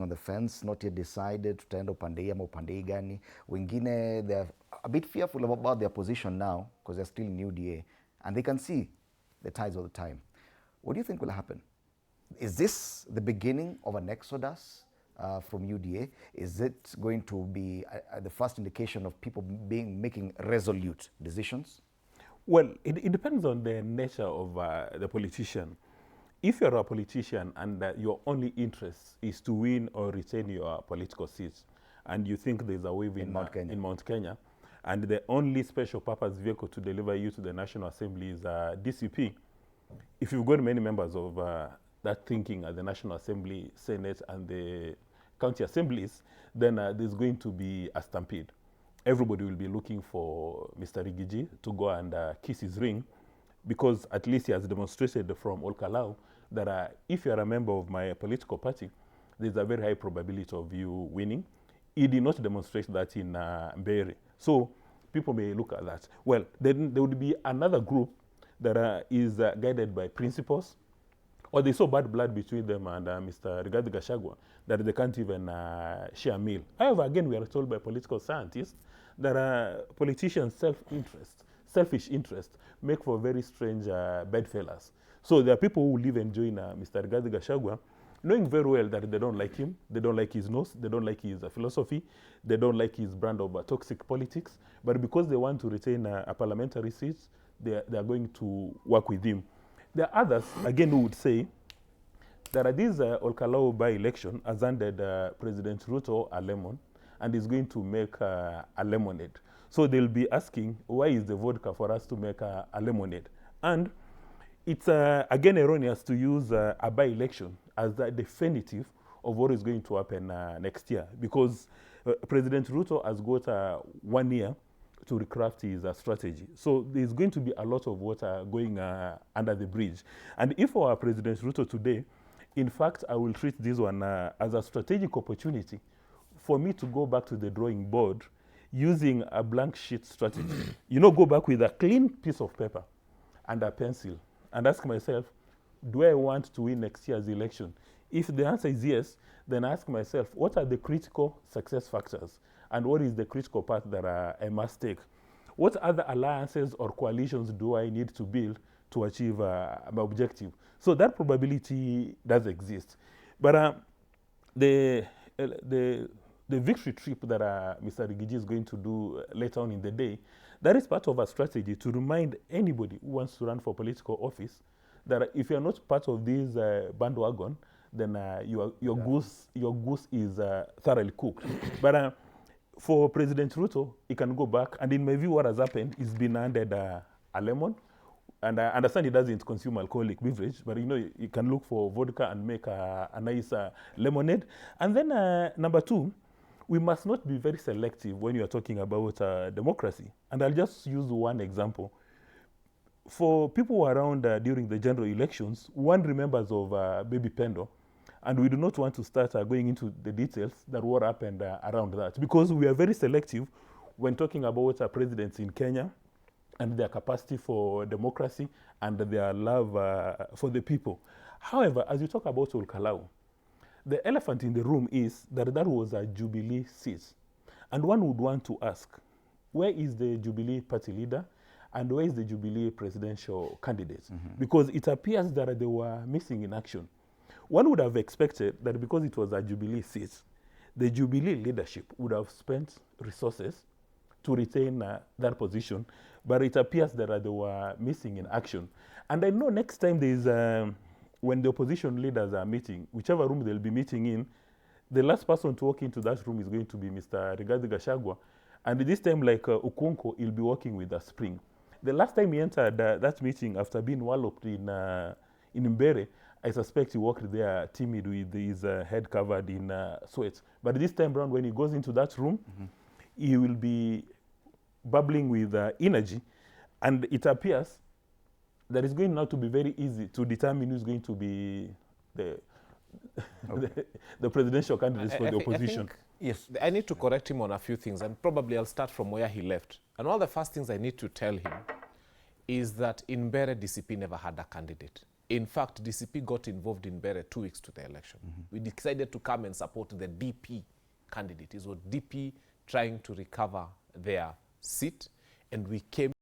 on the fence, not yet decided tutaenda upande hii ama upande hii gani. Wengine they're a bit fearful about their position now because they're still in UDA and they can see the tides of the time. What do you think will happen? Is this the beginning of an exodus from UDA? Is it going to be the first indication of people making resolute decisions? Well, it depends on the nature of the politician. If you're a politician and your only interest is to win or retain your political seats, and you think there's a wave in Mount Kenya, and the only special purpose vehicle to deliver you to the National Assembly is DCP, if you've got many members of that thinking at the National Assembly, Senate, and the county assemblies, then there's going to be a stampede. Everybody will be looking for Mr. Riggy G to go and kiss his ring, because at least he has demonstrated from Ol Kalou that if you are a member of my political party, there's a very high probability of you winning. He did not demonstrate that in Mbeere. So people may look at that. Well, then there would be another group that is guided by principles, or they saw bad blood between them and Mr. Riggy G that they can't even share a meal. However, again, we are told by political scientists that politicians' selfish interest make for very strange bedfellows. So there are people who will even join Mr. Riggy G, knowing very well that they don't like him, they don't like his nose, they don't like his philosophy, they don't like his brand of toxic politics, but because they want to retain a parliamentary seat, they are going to work with him. There are others, again, who would say that this Ol Kalou by-election has handed President Ruto a lemon and is going to make a lemonade. So they'll be asking, why is the vodka for us to make a lemonade? And it's, again, erroneous to use a by-election as the definitive of what is going to happen next year, because President Ruto has got 1 year to recraft his strategy. So there's going to be a lot of water going under the bridge. And if I were President Ruto today, in fact, I will treat this one as a strategic opportunity for me to go back to the drawing board using a blank sheet strategy. You know, go back with a clean piece of paper and a pencil and ask myself, do I want to win next year's election? If the answer is yes, then ask myself, what are the critical success factors? And what is the critical path that I must take? What other alliances or coalitions do I need to build to achieve my objective? So that probability does exist. But the victory trip that Mr. Riggy G is going to do later on in the day, that is part of a strategy to remind anybody who wants to run for political office that if you're not part of this bandwagon, then your goose is thoroughly cooked. But for President Ruto, he can go back, and in my view, what has happened is been handed a lemon. And I understand he doesn't consume alcoholic beverage, but you know, you can look for vodka and make a nice lemonade. And then number two, we must not be very selective when you are talking about democracy. And I'll just use one example. For people who are around during the general elections, one remembers of Baby Pendo, and we do not want to start going into the details that what happened around that, because we are very selective when talking about presidents in Kenya and their capacity for democracy and their love for the people. However, as you talk about Ol Kalou, the elephant in the room is that that was a Jubilee seat. And one would want to ask, where is the Jubilee party leader and where is the Jubilee presidential candidate? Because it appears that they were missing in action. One would have expected that because it was a Jubilee seat, the Jubilee leadership would have spent resources to retain that position, but it appears that they were missing in action. And I know next time there is, when the opposition leaders are meeting, whichever room they'll be meeting in, the last person to walk into that room is going to be Mr. Riggy G. And this time, like Okonko, he'll be working with a spring. The last time he entered that meeting after being walloped in Mbeere, I suspect he walked there timid with his head covered in sweat. But this time around, when he goes into that room, he will be bubbling with energy. And it appears that it's going now to be very easy to determine who's going to be the presidential candidates for the opposition. Yes, I need to correct him on a few things, and probably I'll start from where he left. And one of the first things I need to tell him is that in Mbeere, DCP never had a candidate. In fact, DCP got involved in Bere 2 weeks to the election. We decided to come and support the DP candidate. It was DP trying to recover their seat, and we came